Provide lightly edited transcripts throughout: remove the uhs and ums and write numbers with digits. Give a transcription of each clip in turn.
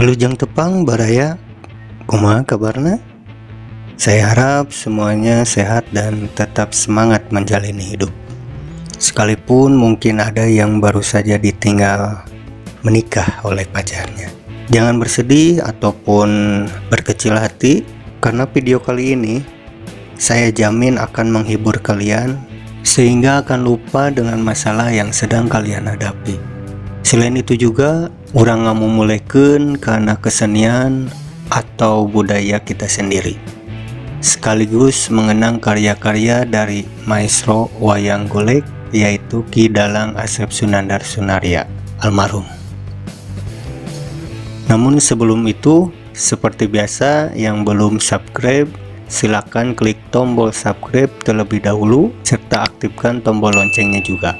Wilujeng tepang baraya, kumaha kabarna? Saya harap semuanya sehat dan tetap semangat menjalani hidup. Sekalipun mungkin ada yang baru saja ditinggal menikah oleh pacarnya. Jangan bersedih ataupun berkecil hati, karena video kali ini saya jamin akan menghibur kalian sehingga akan lupa dengan masalah yang sedang kalian hadapi. Selain itu juga urang ngamumulikeun karena kesenian atau budaya kita sendiri, sekaligus mengenang karya-karya dari maestro wayang golek, yaitu Ki Dalang Asep Sunandar Sunaria almarhum. Namun sebelum itu, seperti biasa, yang belum subscribe silakan klik tombol subscribe terlebih dahulu serta aktifkan tombol loncengnya juga,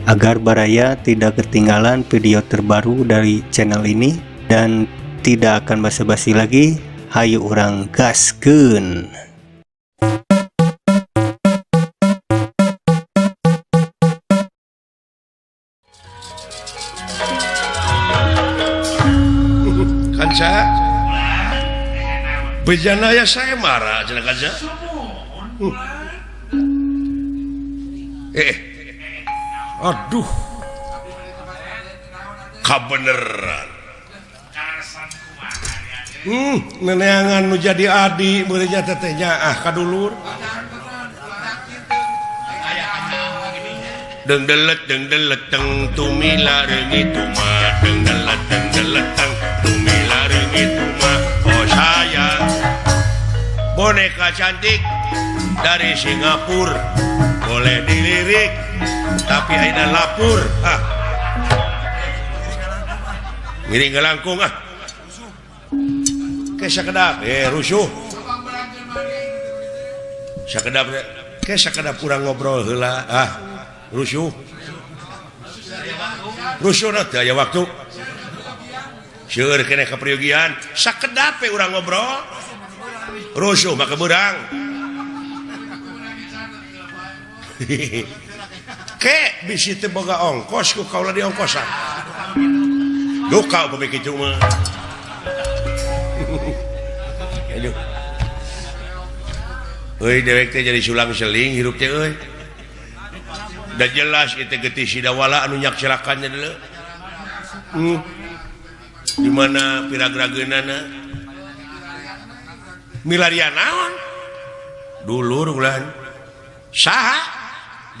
agar baraya tidak ketinggalan video terbaru dari channel ini. Dan tidak akan basa-basi lagi, hayu urang gaskeun. Kanca bejana ya saya marah cenah kanca. Aduh, kabeneran. Neneangan nu jadi adi beureunya tetehnya kadulur. Deng delet teng tumila reungit mah, deng delet teng tumila reungit mah. Oh sayang, boneka cantik dari Singapura, boleh dilirik tapi aina lapur. Ngiring ngelangkung sakedap rusuh sakedap kurang ngobrol heula rusuh nanti aya waktu seueur keneh kapriyogian sakedap urang ngobrol rusuh maka beurang ke bisi teu boga ongkos ku kaula di ongkosan duka upami kitu mah. Aduh. Euy dewek teh jadi sulang seling hirup teh euy. Da jelas ieu teh getih si dawala anu nyak celakannya deuleu. Di mana piragrageunana? Milarian naon? Dulur ulah. Saha?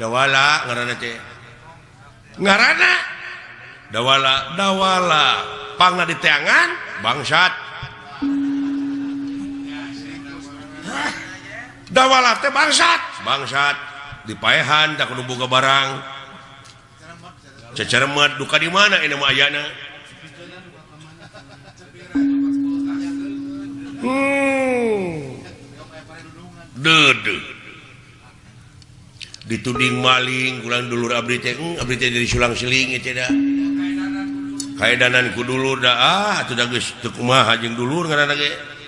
Dawala ngaranna teh. Ngaranna Dawala. Pangna di teangan bangsat. Dawala teh bangsat dipaehan tak kudu boga barang cecermet duka di mana ini mah ayana. Dede dituding maling kulang dulur abdi teh dari sulang seling teh da kaedanan ku dulur da atuh da geus teu kumaha jeung dulur ngaranna ge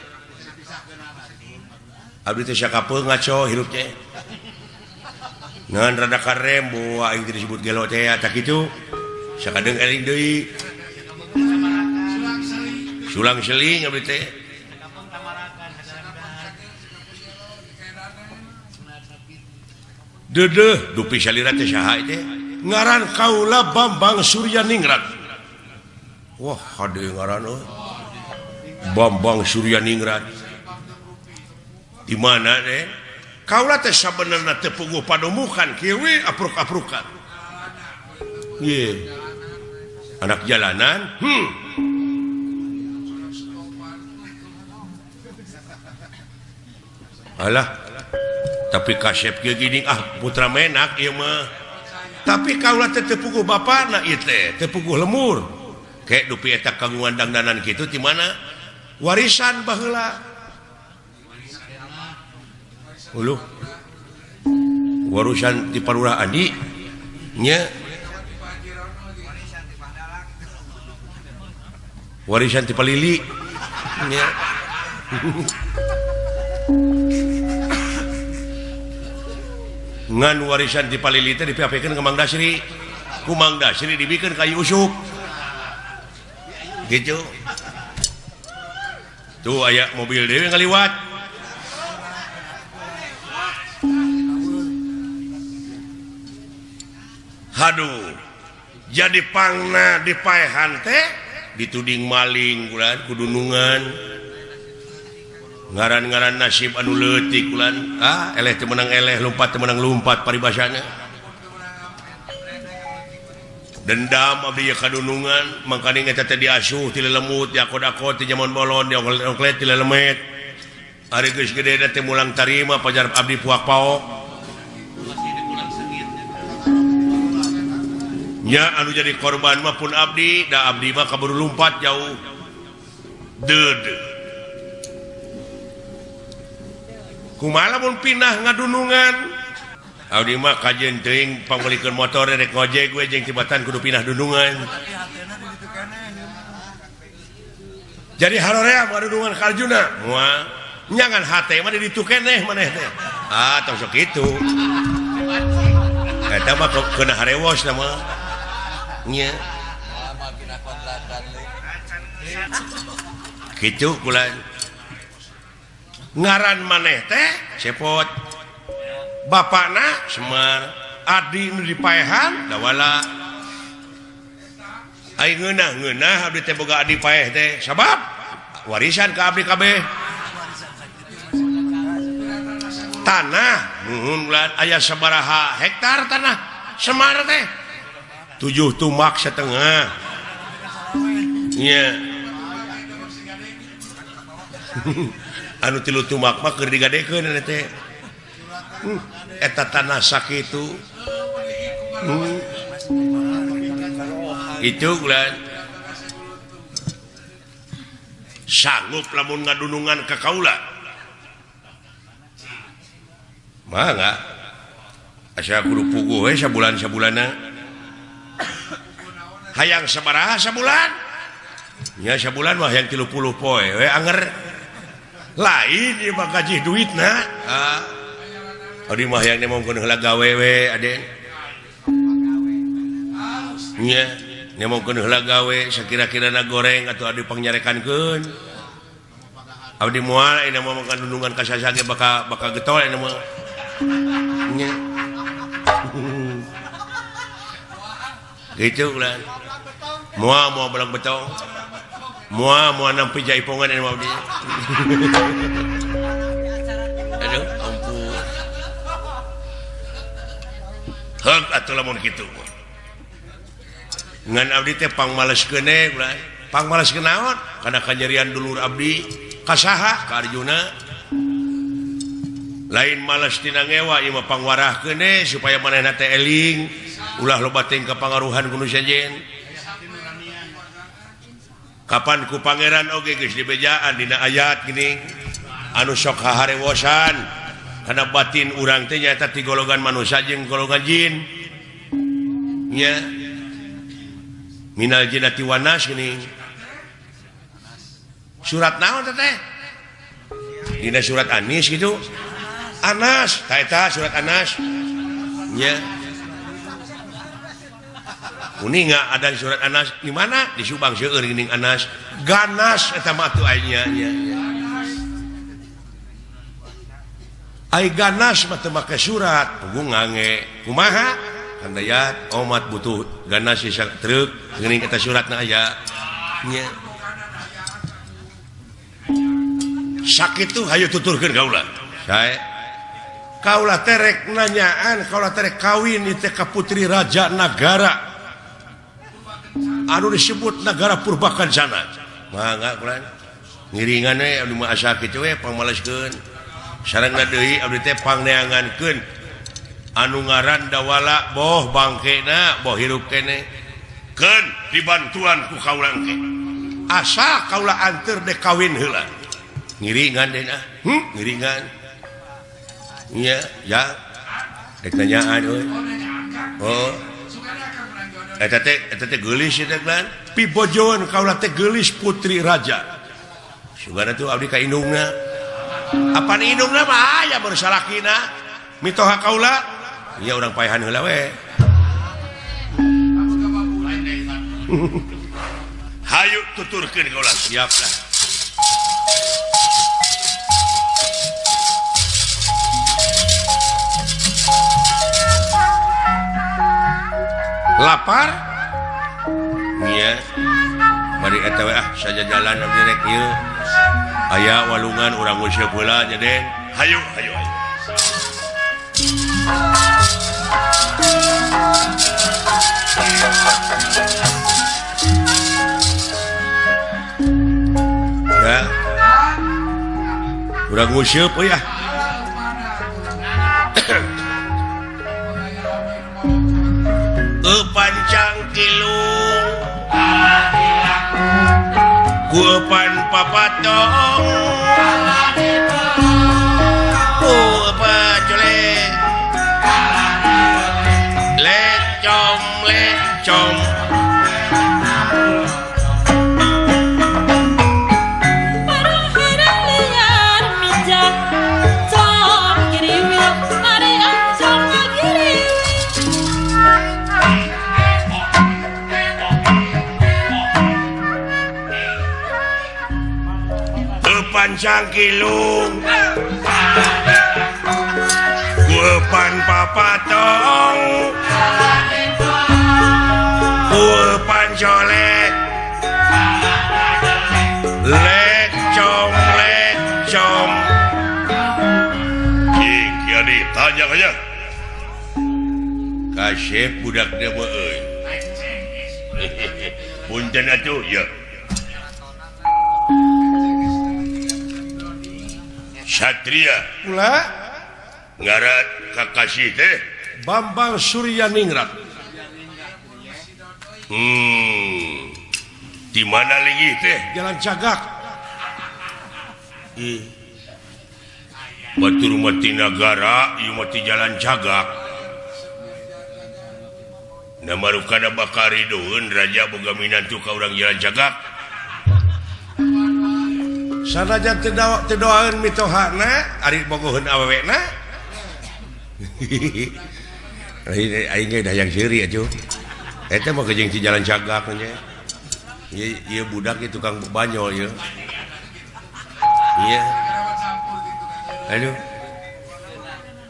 abdi teh sakapeung ngaco hirup teh ngan rada karem bawa aing teh disebut gelo teh tak kitu sakadeung eling deui sulang seling abdi teh dedeh dupi salira teh saha teh ngaran kaula Bambang Suryaningrat. Wah hade ngaran Bambang Suryaningrat. Di mana deh? Kaula teh sabenerna teu puguh padomukan kieu apruk-aprukan. Ye. Anak jalanan. Alah. Tapi kasep kieu gini putra menak ieu mah. Tapi kaula teh teu puguh bapana ieu teh, teu puguh lemur. Kayak dupi eta kagungan dangdanan kitu di mana? Warisan baheula. Uluh warusan di Parurah Adi nya warisan ti Palili nya ngan warisan di Palili teh dipiapikeun ka Mang Dasri ku Mang Dasri dibikeun ka Yusuf gitu tuh aya mobil dewe ngaliwat. Haduh, jadi pangna dipaehan teh dituding maling kulan kudunungan ngaran-ngaran nasib anu leutik kulan eleh teu meunang eleh lompat teu meunang lompat paribasana dendam abdi kadunungan mangkana eta teh diasuh ti lelemut diakod-akod ti zaman bolon dioklet ti lelemet ari geus gede teh mulang tarima pajar abdi puak paok nya anu jadi korban mah pun abdi da abdi mah kaburu lompat jauh dede kumaha mun pindah ngadunungan abdi mah kajen teuing pangulikeun motor rek ngojek we jeung tibatan kudu pindah dunungan jadi harorea ngadunungan ka Arjuna moal nyangan hate mah di ditu keneh maneh teh tong sok kitu eta mah keuna harewos na mah nya gitu kulan ngaran maneh teh cepot bapakna Semar adi nu dipaehan da wala ai ngeunah abdi teh boga adi paeh teh sabab warisan ka abdi kabeh tanah nuhun ulah aya sabaraha hektar tanah Semar teh 7 tumak setengah nya anu 3 tumak mah keur digadekeun teh eta tanah sakitu itu ulah sanggup lamun ngadunungan ka kaula mangga asa kudu puguh we sabulan-sabulana hayang sabaraha sabulan nya sabulan mah hayang 30 poe we anger lain ieu mah gaji duitna abdi mah hayang nemongkeun heula gawe we aden nya nemongkeun heula gawe sakira-kirana goreng atuh adi pangnyarekankeun abdi moal ina mah ngandunungan ka sasage bakal getol ina mah nya gitu ulah mua belang betong mua nampi jaipongan ini mau dia aduh ampun hak atuh lamun kitu ngan abdi teh pangmaleskeun ulah pangmaleskeun naon kana kanyerian dulur abdi ka saha ka Arjuna lain males tina ngewa ieu mah pangwarahkeun supaya manehna teh eling ulah loba teuing kapangaruhan ku nu sejen kapan ku pangeran oge geus dibejaan dina ayat gini anu sok haharewosan kana batin urang teh nyaeta ti golongan manusia jeung golongan jin nya minal jinnati wan nas gini surat naon teh dina surat Anis gitu Anas ta eta surat Anas nya kuninga ada di surat Anas di mana di Subang seueur geuning Anas ganas eta mah teu aya nya ai ganas mah teu make surat puguh ngange kumaha handayat omat butuh ganas sisa treuk geuning eta suratna aya nya sakitu hayu tuturkeun kaula sae kaula terek nanyaan kaula terek kawin ieu teh ka putri raja nagara anu disebut negara Purbakancana mangga kulan ngiringan we abdi mah asa kitu we pangmaleskeun sarengna deui abdi teh pangneangankeun anu ngaran dawala boh bangkena boh hirup kene keun dibantuan ku kaula engke asa kaula anteur de kawin heula ngiringan deuna ngiringan nya ya dek nanyaan euy oh eta teh geulis eta kan pibojoan kaula teh geulis putri raja sugana tuh abdi ka indungna apa ni indungna mah aya baru salakina mitoha kaula ieu urang paehan heula we hayu tuturkeun kaula siap dah lapar iya mari eta we saja jalan direk ieu aya walungan urang useup heula nya Den hayu hayu hayu ya urang useup we pancang kilung guepan papatong apa colek lecom lecom pancang kilung guepan papatong guepan colek lecom lecom cing kieu ditanya aja kasep budak dia euy punten atuh ya Satria Pula ngaran Kakasih teh Bambang Suryaningrat. Di mana lagi teh? Jalan Cagak. Batur mati nagara, ieu mati Jalan Cagak. Nama rukana bakari doeun raja boga minantu ka urang Jalan Cagak. Sanajan teu doaeun mitohana ari bogoheun awewena. Aing ge dayang seuri atuh. Eta mah kejeng di Jalan Cagak nya. Ieu budak itu tukang banyol ieu. Iya. Aduh.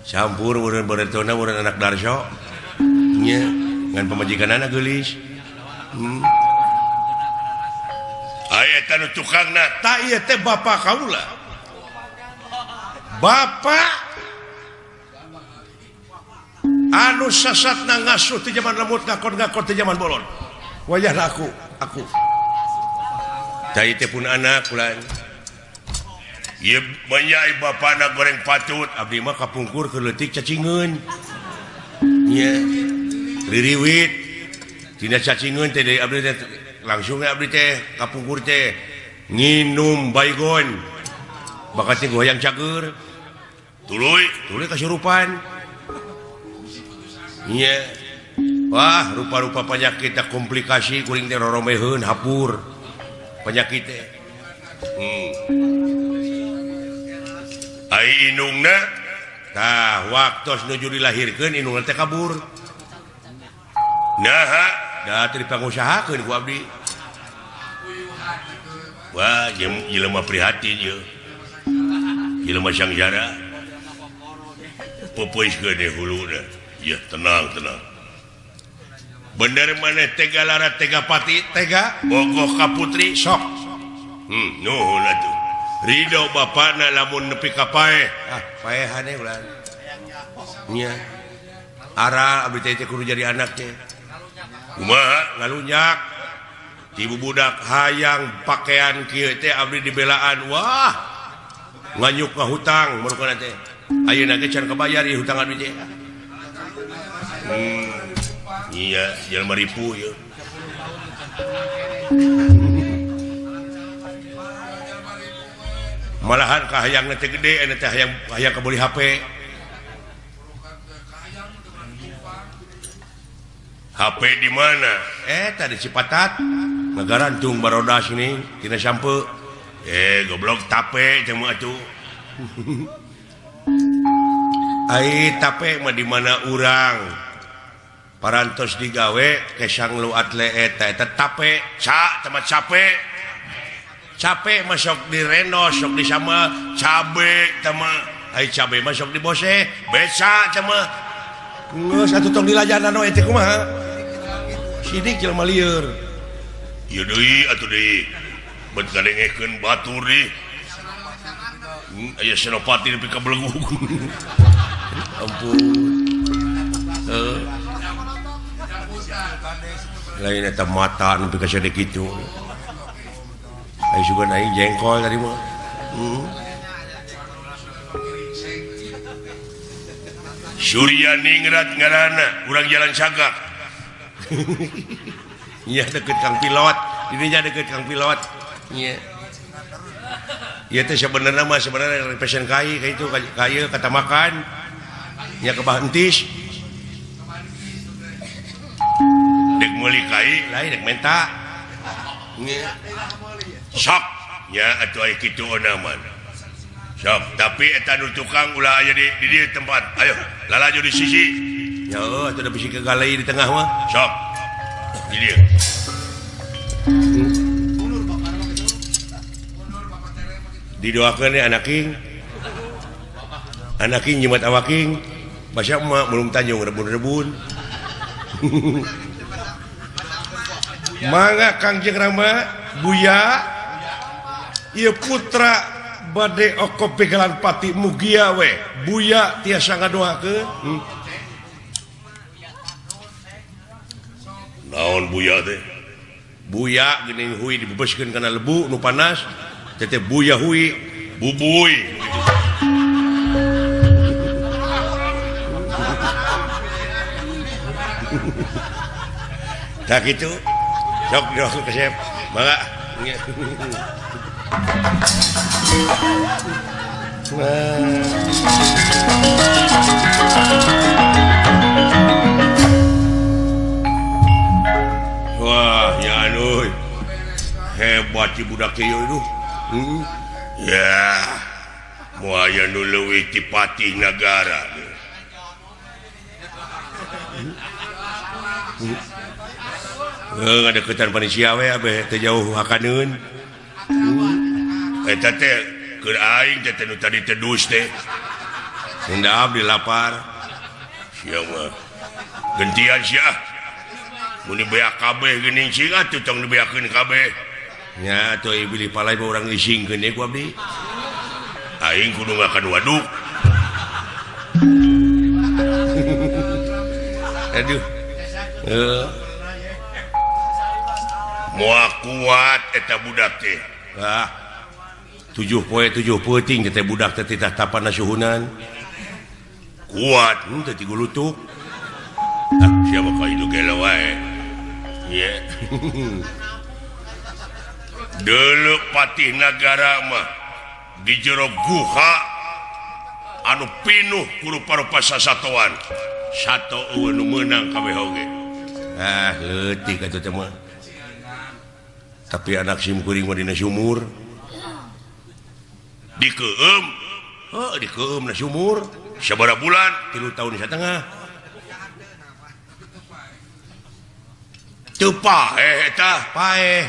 Campur urang baretona urang anak Darso. Nya ngan pamajikanana geulis. Aya tanu tukangna Tak ieu teh bapa kaula. Bapak anu sasatna ngasuh ti zaman lemut ngakon-ngakon ti zaman bolon. Wayahna aku. Tah teh pun anak ulah. Ieu manyai bapana goreng patut abdi mah kapungkur keur leutik cacingeun. Nya ririwit tina cacingeun teh deui abdi teh langsung abdi teh kapungkur teh nginum baygon bakat teh goyang cager tuluy kasurupan iya wah rupa-rupa penyakit teh komplikasi kuring teh roromeheun hapur penyakit teh ai indungna tah waktos nuju dilahirkeun indungna teh kabur nah da teu dipangusahakeun ku abdi. Wah, jelema prihatin ieu. Jelema sangjara. Popoiskeun deui huluna. Ya, tenang. Bener maneh tega lara tega pati, Tega bogoh ka putri sok. Nuhun atuh. Ridho bapana lamun nepi ka paeh. Paehane ulah. Nya. Ara abdi teh kudu jadi anak teh. Kumaha ngalunyak ti budak hayang pakaian kieu teh abdi dibelaan wah nganyuk ka hutang murukana teh ayeuna ge can kabayar ieu hutang abdi teh iya jelema ripu ieu malahan kahayangna teh gede anu teh hayang kabeli HP HP di mana? Tadi Cipatat. Ngagarantung baroda sini, tina sampe. Goblok tape jeung atuh. Ai tape mah di mana urang. Parantos digawe kesang lu atle eta tape, tempat cape. Cape mah sok direnos, sok disama cabe tama. Ai cabe mah sok dibose, beca tama. Geus atuh tong dilajanan we teh kumaha? sidik jelema lieur. Ieu deui atuh deui. Bet ngadengekeun batur deui. Aya senopati nepi ka belenggu. Ampun. Lain eta mata nepi ka sadek kitu. Ai sugan aing jengkol tadi mah. Surya Ningrat ngaranna, urang Jalan Sagak. Iya deket Kang Pilot, dirinya deket Kang Pilot. Iya. Iya teh sebenarnya mah sebenarnya passion kai itu kaya kata makan. Nya ke bahentis. Dek meuli kai lain dek menta. Nya. Sok nya atuh aya kitu onaman. Sok, tapi eta nu tukang ulah aya di dieu tempat. Ayo, lalaju di sisi. Ya heuh, atuh da bisi kegalai di tengah mah. Sok. Di dieu. Didoakeun ya anak king. Anak king nyemat awaking. Basa mah belum tanjung rebun-rebun. Mangga Kangjeng Rama, Buya. Ieu putra bade okop pegalan pati mugia we Buya tiasa ngadoakeun. Naon Buya teh? Buya geuning hui dibebaskeun kana lebu nu panas teh Buya hui bubuy. Tak kitu. Sok dirosul ke Chef. Mangga. Wah, ya anuy. Hebat si budak ieu itu. Ya. Moal aya nu leuwih ti patih nagara. Ngadeukeutan panitia we abeh teu jauh hakaneun. Eta teh keur aing teh nu tadi tedus teh. Hendak abdi lapar. Sia mah gentian sia. Mun dibeak kabeh geuning cing atuh tong dibeakeun kabeh. Nya atuh ieu bilih palai mah urang isingkeun deui ku abdi. Aing kudu ngakan waduk. Aduh. Moal kuat eta budak teh. 7 poe 7 peuting teh budak teh titah tapan suhunan. Kuat teh ti gulutuk. Siapa ka itu gelo wae. Ye. Deuleu patih nagara mah di jero guha anu pinuh ku rupa-rupa sasatoan. Sato eueuh nu meunang kabeh oge. Leutik atuh teh mah. Tapi anak sim kuring mah dina sumur. Dikeum. Dikeum na sumur. Sabaraha bulan? 3 tahun satengah. Teu paeh eta, paeh.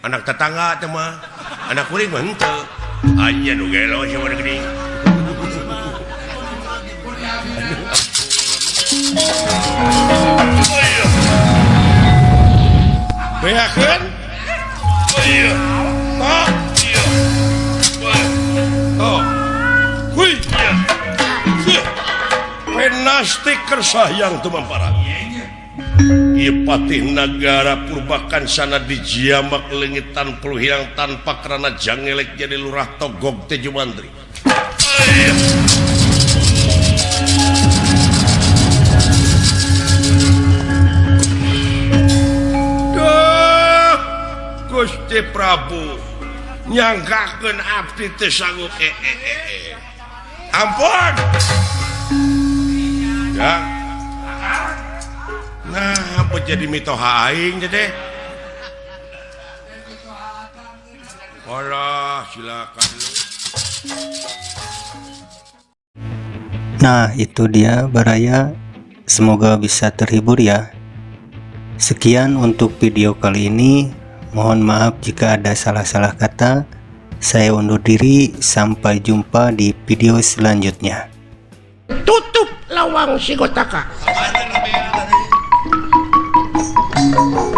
Anak tetangga teh mah. Anak kuring mah henteu. Anya nu gelo sia mah geuning. Beakeun? Iya. Oh. Iya. Oh. Hui. Iya. Penastik kersayang tu mamparan. Ieu patih nagara purbakan sana dijiamak leungitan peluhiang tanpa karena jangelek jadi lurah togog teh Jumantri. Gusti Prabu nyangkakeun abdi teu sanggup ampun ya nah apa jadi mitoha aing teh Allah silakan. Nah itu dia Baraya, semoga bisa terhibur ya. Sekian untuk video kali ini. Mohon maaf jika ada salah-salah kata. Saya undur diri, sampai jumpa di video selanjutnya. Tutup lawang si Gotaka. Uy.